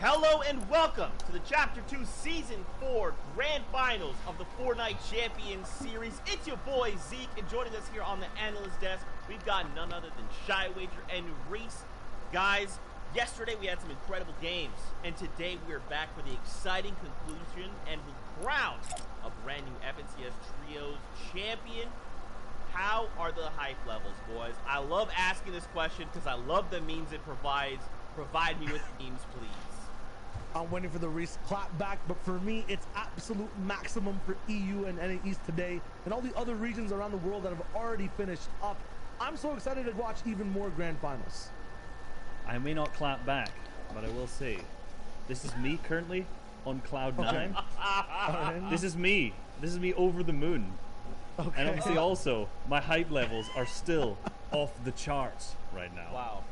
Hello and welcome to the Chapter 2 Season 4 Grand Finals of the Fortnite Champions Series. It's your boy Zeke, and joining us here on the analyst desk, we've got none other than Shy Wager and Reese. Guys, yesterday we had some incredible games, and today we are back for the exciting conclusion and will crown a brand new FNCS Trios champion. How are the hype levels, boys? I love asking this question because I love the memes it provides. Provide me with memes, please. I'm waiting for the Reese clap back, but for me, it's absolute maximum for EU and NA East today, and all the other regions around the world that have already finished up. I'm so excited to watch even more grand finals. I may not clap back, but I will say, this is me currently on cloud nine. This is me. This is me over the moon. Okay. And obviously also, my hype levels are still off the charts right now. Wow.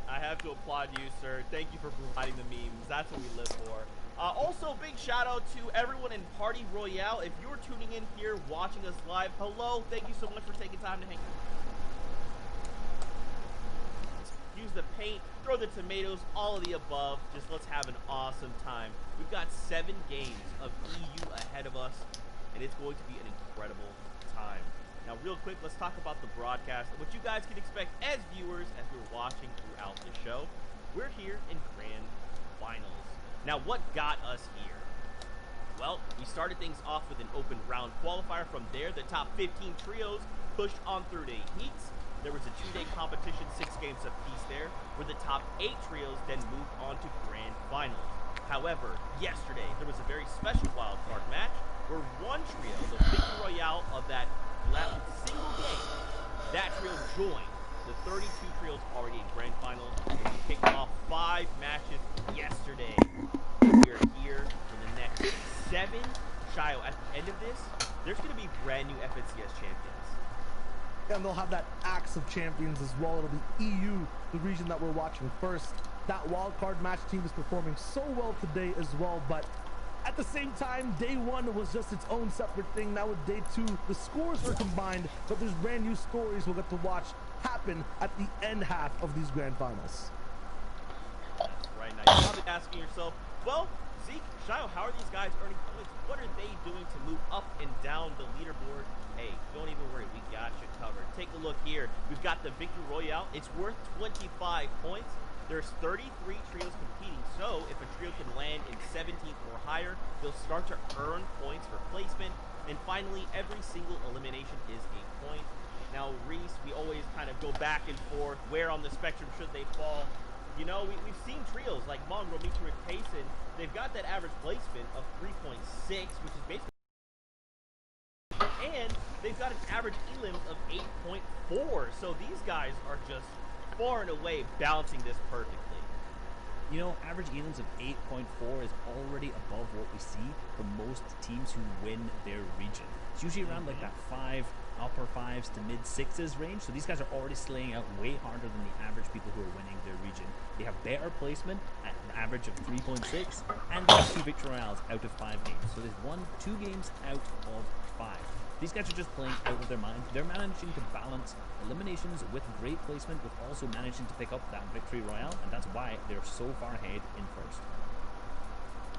I have to applaud you, sir. Thank you for providing the memes. That's what we live for. Also, big shout out to everyone in Party Royale. If you're tuning in here, watching us live, hello. Thank you so much for taking time to hang. Use the paint, throw the tomatoes, all of the above. Just let's have an awesome time. We've got 7 games of EU ahead of us, and it's going to be an incredible time. Now, real quick, let's talk about the broadcast, what you guys can expect as viewers as we're watching throughout the show. We're here in Grand Finals. Now, what got us here? Well, we started things off with an open round qualifier. From there, the top 15 trios pushed on through to heats. There was a 2-day competition, 6 games apiece there, where the top 8 trios then moved on to Grand Finals. However, yesterday, there was a very special wildcard match where one trio, the Victory Royale of that last single game, that trio joined the 32 trios already in Grand Finals. We kicked off 5 matches yesterday. We are here for the next 7. Shio, at the end of this, there's going to be brand new FNCS champions. And they'll have that axe of champions as well. It'll be EU, the region that we're watching first. That wildcard match team is performing so well today as well, but at the same time, day 1 was just its own separate thing. Now with day 2, the scores are combined, but there's brand new stories we'll get to watch happen at the end half of these grand finals. That's right. Now you're probably asking yourself, well, Zeke, Shio, how are these guys earning points? What are they doing to move up and down the leaderboard? Hey, don't even worry, we got you covered. Take a look here. We've got the Victory Royale. It's worth 25 points. There's 33 trios competing, so if a trio can land in 17th or higher, they'll start to earn points for placement. And finally, every single elimination is a point. Now, Reese, we always kind of go back and forth. Where on the spectrum should they fall? You know, we've seen trios like Mongrel, Mitra, and Payson. They've got that average placement of 3.6, which is basically... And they've got an average elims of 8.4. So these guys are just far and away balancing this perfectly. You know, average elims of 8.4 is already above what we see for most teams who win their region. It's usually around like that upper 5s to mid 6s range. So these guys are already slaying out way harder than the average people who are winning their region. They have better placement at an average of 3.6, and they have 2 victory royales out of 5 games. So they've won 2 games out of 5. These guys are just playing out of their mind. They're managing to balance eliminations with great placement, with also managing to pick up that Victory Royale, and that's why they're so far ahead in first.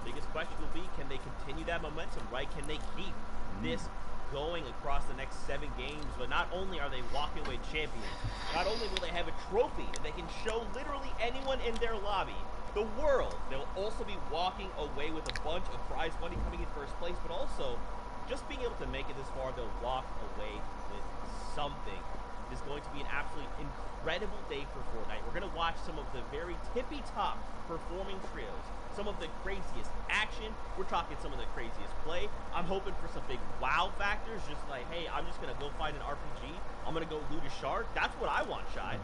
Biggest question will be, can they continue that momentum, right? Can they keep this going across the next 7 games? But not only are they walking away champions, not only will they have a trophy that they can show literally anyone in their lobby, the world, they'll also be walking away with a bunch of prize money coming in first place, but also just being able to make it this far, they'll walk away with something. It is going to be an absolutely incredible day for Fortnite. We're going to watch some of the very tippy-top performing trios, some of the craziest action. We're talking some of the craziest play. I'm hoping for some big wow factors, just like, hey, I'm just going to go find an RPG. I'm going to go loot a shark. That's what I want, Shy.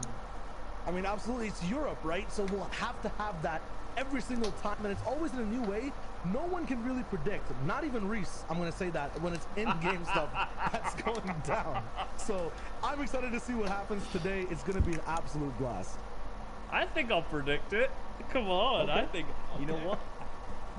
I mean, absolutely, it's Europe, right? So we'll have to have that every single time, and it's always in a new way. No one can really predict, not even Reese, I'm going to say that, when it's in-game stuff that's going down. So I'm excited to see what happens today. It's going to be an absolute blast. I think I'll predict it. Come on, okay. I think, you know what?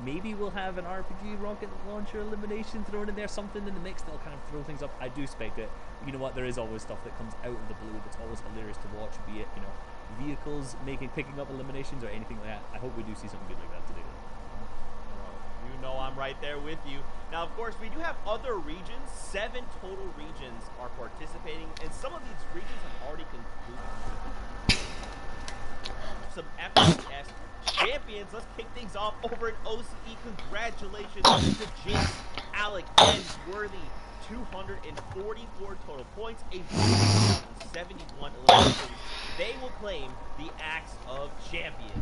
Maybe we'll have an RPG rocket launcher elimination thrown in there, something in the mix that'll kind of throw things up. I do expect it. You know what? There is always stuff that comes out of the blue that's always hilarious to watch, be it, you know, vehicles picking up eliminations or anything like that. I hope we do see something good like that today. no, I'm right there with you. Now, of course, we do have other regions. 7 total regions are participating, and some of these regions have already concluded. Some FCS champions. Let's kick things off over in OCE. Congratulations to Jinx, Alec, and Worthy. 244 total points, a 71 eliminations. They will claim the Axe of Champions.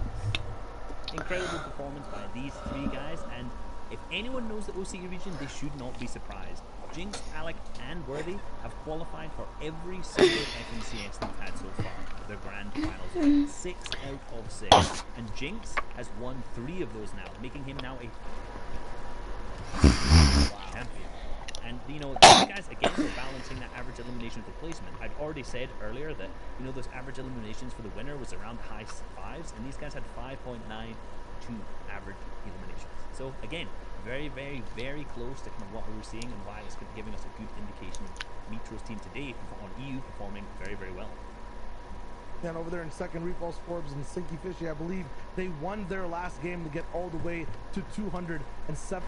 Incredible performance by these 3 guys, and if anyone knows the OCE region, they should not be surprised. Jinx, Alec, and Worthy have qualified for every single FNCS they've had so far, the grand finals. 6 out of 6. And Jinx has won 3 of those now, making him now a champion. And, you know, these guys, again, are balancing that average elimination replacement. I'd already said earlier that, you know, those average eliminations for the winner was around the high 5s, and these guys had 5.92 average eliminations. So, again, very, very, very close to kind of what we were seeing and why it's giving us a good indication of Metro's team today on EU performing very, very well. And over there in second, Repulse Forbes and Sinky Fishy, I believe they won their last game to get all the way to 207.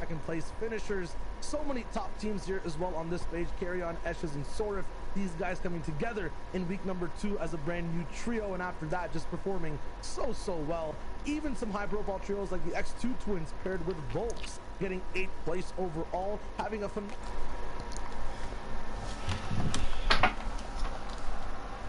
Second place finishers. So many top teams here as well on this page. Carry On, Eshes, and Sorif. These guys coming together in week number 2 as a brand new trio, and after that just performing so well. Even some high profile trios like the X2 twins paired with Volks getting 8th place overall, having a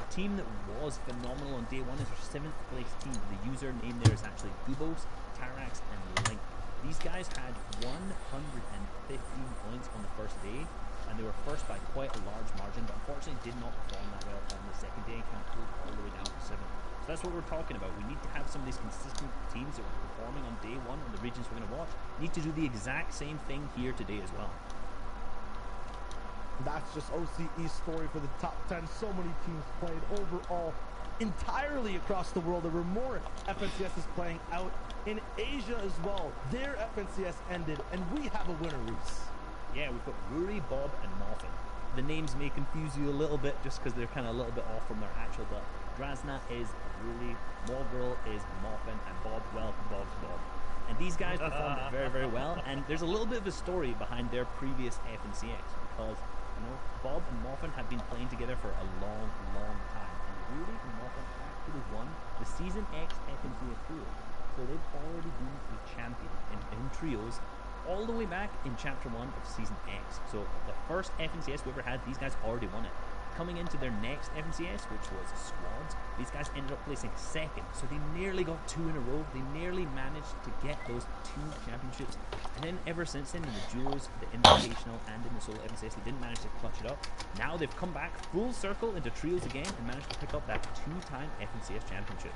team that was phenomenal on day 1 is our 7th place team. The user name there is actually Gubos, Tarax, and Link. These guys had 115 points on the first day, and they were first by quite a large margin, but unfortunately did not perform that well on the second day and kind of pulled all the way down to 7th. So that's what we're talking about. We need to have some of these consistent teams that were performing on day 1 in the regions we're going to watch. Need to do the exact same thing here today as well. That's just OCE's story for the top 10. So many teams played overall entirely across the world. There were more FNCSs playing out in Asia as well. Their FNCS ended, and we have a winner, Reese. Yeah, we've got Rory, Bob, and Morphin. The names may confuse you a little bit just because they're kind of a little bit off from their actual, but Drasna is Rory, Morgirl is Morphin, and Bob, well, Bob's Bob. And these guys performed very, very well, and there's a little bit of a story behind their previous FNCX because, you know, Bob and Morphin have been playing together for a long time, and Rory and Morphin actually won the Season X FNCS Trio. So they've already been a champion in trios all the way back in Chapter 1 of Season X. So the first FNCS we ever had, these guys already won it. Coming into their next FNCS, which was Squads, these guys ended up placing 2nd. So they nearly got 2 in a row. They nearly managed to get those 2 championships. And then ever since then, in the duos, the Invitational, and in the solo FNCS, they didn't manage to clutch it up. Now they've come back full circle into trios again and managed to pick up that 2-time FNCS championship.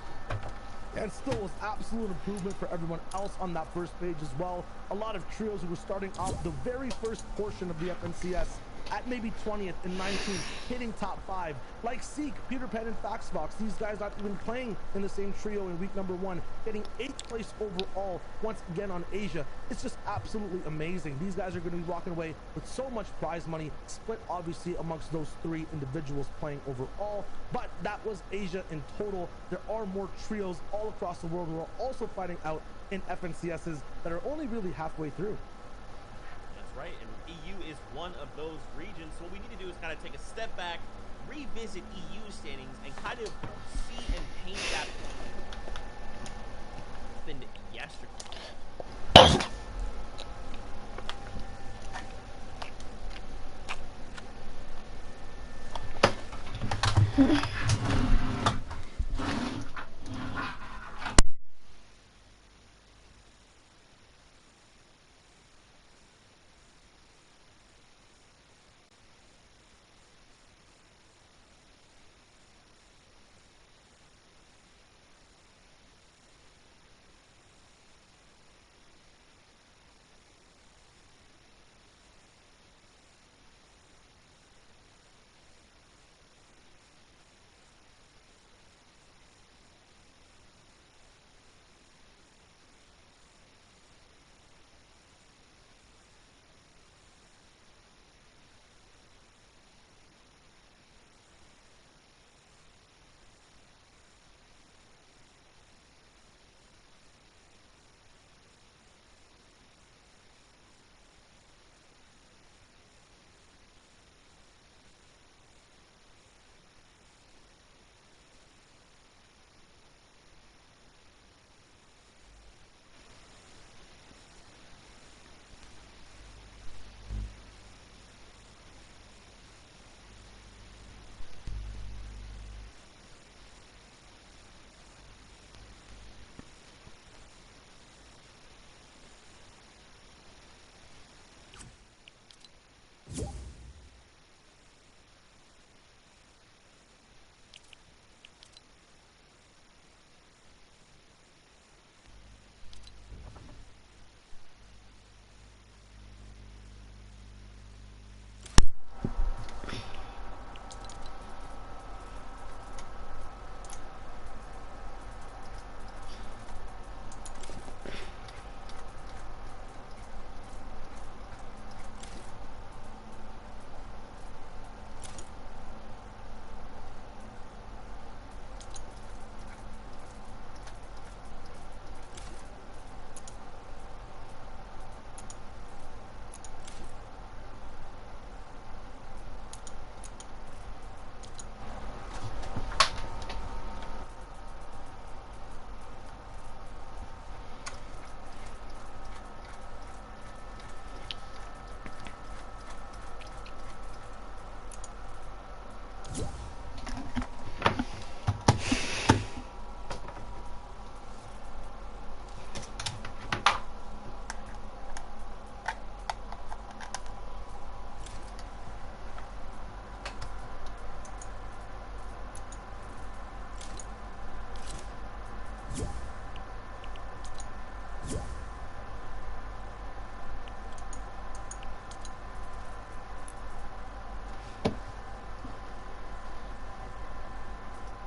And still was absolute improvement for everyone else on that first page as well. A lot of trios who were starting off the very first portion of the FNCS at maybe 20th and 19th, hitting top 5, like Seek, Peter Pan, and Faxbox. These guys not even playing in the same trio in week number 1, getting 8th place overall once again on Asia. It's just absolutely amazing. These guys are going to be walking away with so much prize money, split obviously amongst those 3 individuals playing overall, but that was Asia in total. There are more trios all across the world who are also fighting out in FNCSs that are only really halfway through. That's right, and EU is one of those regions. So what we need to do is kind of take a step back, revisit EU standings, and kind of see and paint that happened yesterday.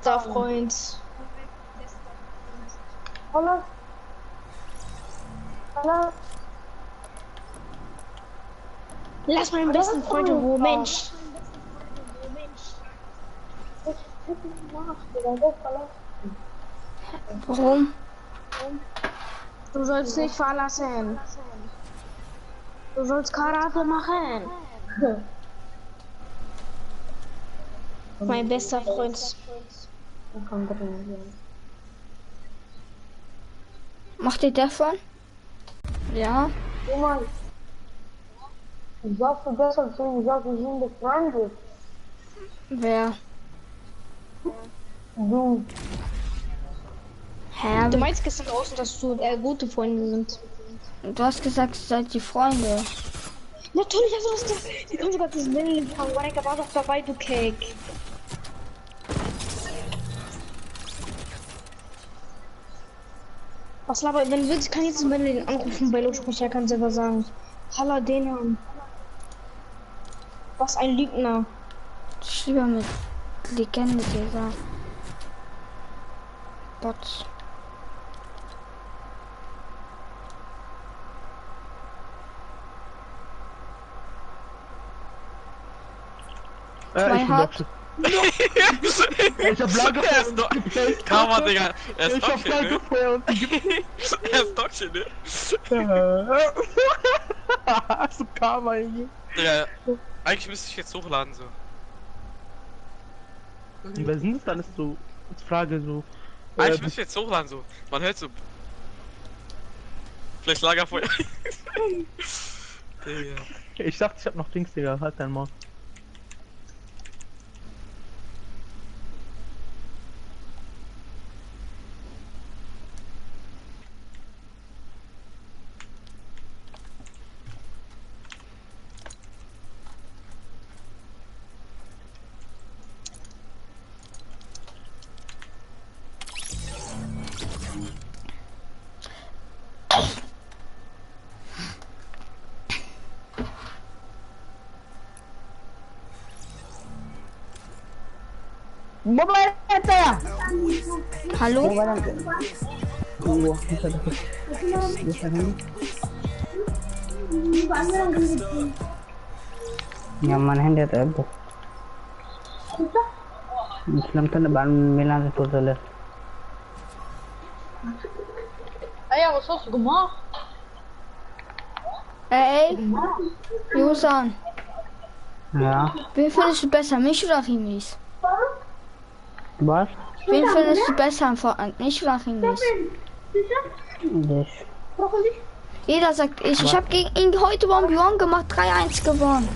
bester Freund. Hallo? Hallo? Lass meinen besten Freund in Ruhe, Mensch. Warum? Du sollst nicht verlassen. Du sollst Karate machen. Mein bester Freund. Macht ihr davon? Ja. Ich sagte deshalb so, ich sagte, wir sind befreundet. Wer? Du. Hä? Du meinst gestern auch, dass du gute Freunde sind. Du hast gesagt, ihr seid die Freunde. Natürlich hast du das gesagt. Wir können sogar diesen Willen fangen. Warenka war doch dabei, du Cake. Was laber, wenn du willst, kann ich jetzt Melly anrufen bei Lautsprecher, kann selber sagen. Hallo, Denan. Was ein Lügner. Ich lieber mit Legende, dieser Bots. Zwei hat. Ich hab blanke Er ist doch. Karma, Digga. Er ist Ich doch hab blanke ne? Feuer und Er ist doch ne? Hast du Karma, Junge? Digga, eigentlich müsste ich jetzt hochladen, so. Und wer sind das dann? Ist so, als Frage so. Eigentlich müsste ich jetzt hochladen, so. Man hört so. Vielleicht Lagerfeuer. Digga. Ich dachte, ich hab noch Dings, Digga. Halt dein Maul. Hallo? Nyaman dia tak bu. Islam tu ban Milan itu terus. Ey, was hast du gemacht? Ey, Josan, Ya, wen findest du besser, mich oder Rimis? bos. Wen findest du besser am Fortnite, mich oder Rimis? Des. Jeder sagt ich. Ich habe gegen ihn heute 1v1 gemacht, 3-1 gewonnen.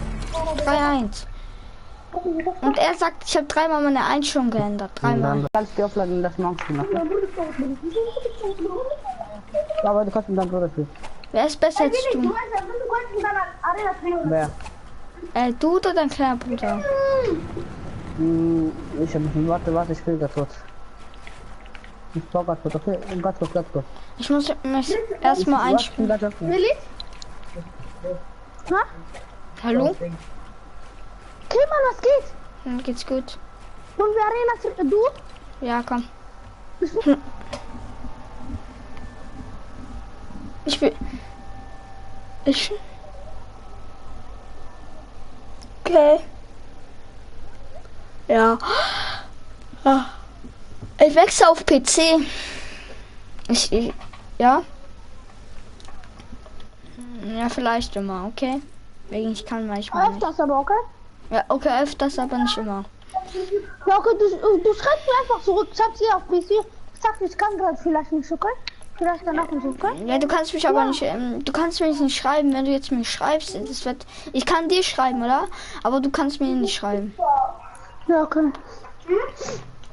3-1. Und er sagt, ich habe dreimal meine Einstellung geändert. Dreimal. Kannst du offline das machst du. Aber du kannst dann durch. Wer ist besser als du? Wer? Du oder dein kleiner Bruder? Ich hab warte, ich will das kurz. Ich brauch das kurz, okay? Ganz kurz. Ich muss mich erstmal einspielen. Really? Hallo? Mann, was geht? Geht's gut? Und wir Arena du? Ja, komm. Ich will. Okay. Ja. Ich wechsle auf PC. Ja. Ja, vielleicht immer, okay? Wegen ich kann manchmal nicht. Öfters aber, okay? Ja, okay, öfters, aber nicht immer. Ja, okay, du schreibst mir einfach zurück. Ich hab's hier auf PC. Ich sag, ich kann gerade vielleicht nicht, okay? Vielleicht danach nicht, okay? Ja, du kannst mich aber nicht, du kannst mich nicht schreiben, wenn du jetzt mir schreibst. Das wird, ich kann dir schreiben, oder? Aber du kannst mir nicht schreiben. Ja, okay.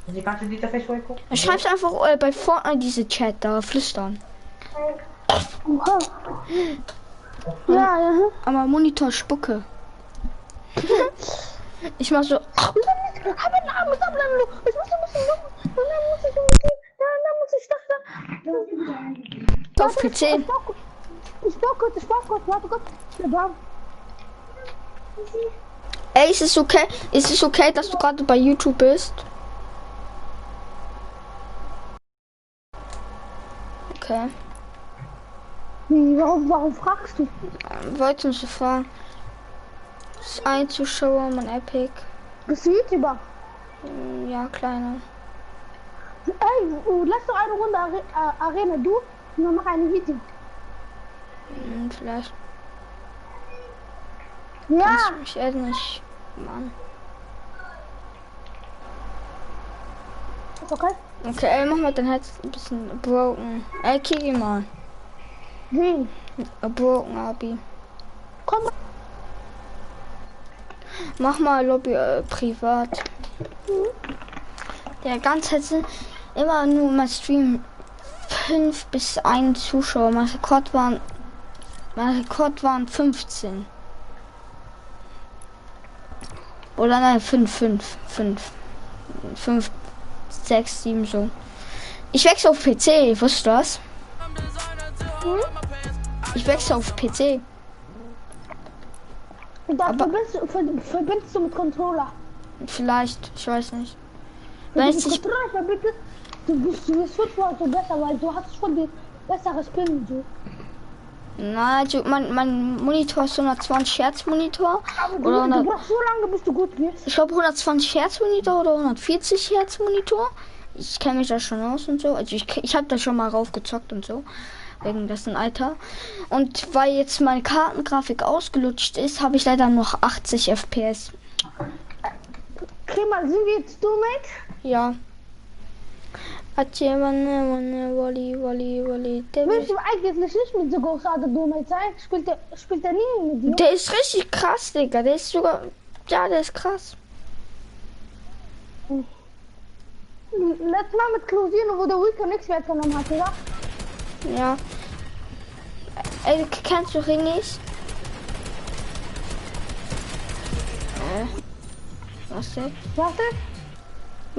Du schreibst einfach bei Fortnite diese Chat da, flüstern. Oha. Ja. Aber Monitor spucke. Ich mach so. Auf PC. Ich brauch kurz, warte kurz. Ey, ist es okay? Ist es okay, dass du gerade bei YouTube bist? Okay. Wie, warum fragst du? Wollte uns fragen. Ist ein Zuschauer, mein Epic. Bist du YouTuber? Ja, kleiner. Ey, lass doch eine Runde Arena, du? Und dann mach ein Video. Vielleicht. Ja! Kannst du mich echt nicht. Mann. Okay. Okay, ey, mach mal dein Herz ein bisschen broken. Ey, kick ihn mal. Wen? Broken, Abi. Komm mal. Mach mal Lobby privat. Der ganze Zeit sind immer nur mein Stream 5 bis 1 Zuschauer. Mein Rekord waren 15. Oder nein, 5, 6, 7 so. Ich wechsle auf PC, wusstest du das? Ich wechsle auf PC. Und dann verbindest du mit Controller. Vielleicht, ich weiß nicht. Wenn Wenn du ich mit dich, Controller verbindest, du bist 5 so besser, weil du hast schon die besseres Ping. So. na, also mein Monitor ist 120 Hertz Monitor. Aber Oder du brauchst so lange, bis du gut wirst. ich glaube 120 Hertz Monitor oder 140 Hertz Monitor. Ich kenne mich da schon aus und so. Also ich habe da schon mal raufgezockt und so. Wegen dessen Alter. Und weil jetzt meine Kartengrafik ausgelutscht ist, habe ich leider noch 80 FPS. Okay, mal sind wir jetzt Teammates? Ja. Wally. Willst du eigentlich nicht mit so großartigen Teammates sein? Spielt der nie mit dir? Der ist richtig krass, Digga. Der ist sogar. Ja, der ist krass. Letztes Mal mit Closino, wo der Weaker nichts weggenommen hat, oder? Ja. Ey, kennst du Ringis? Was denn? Warte.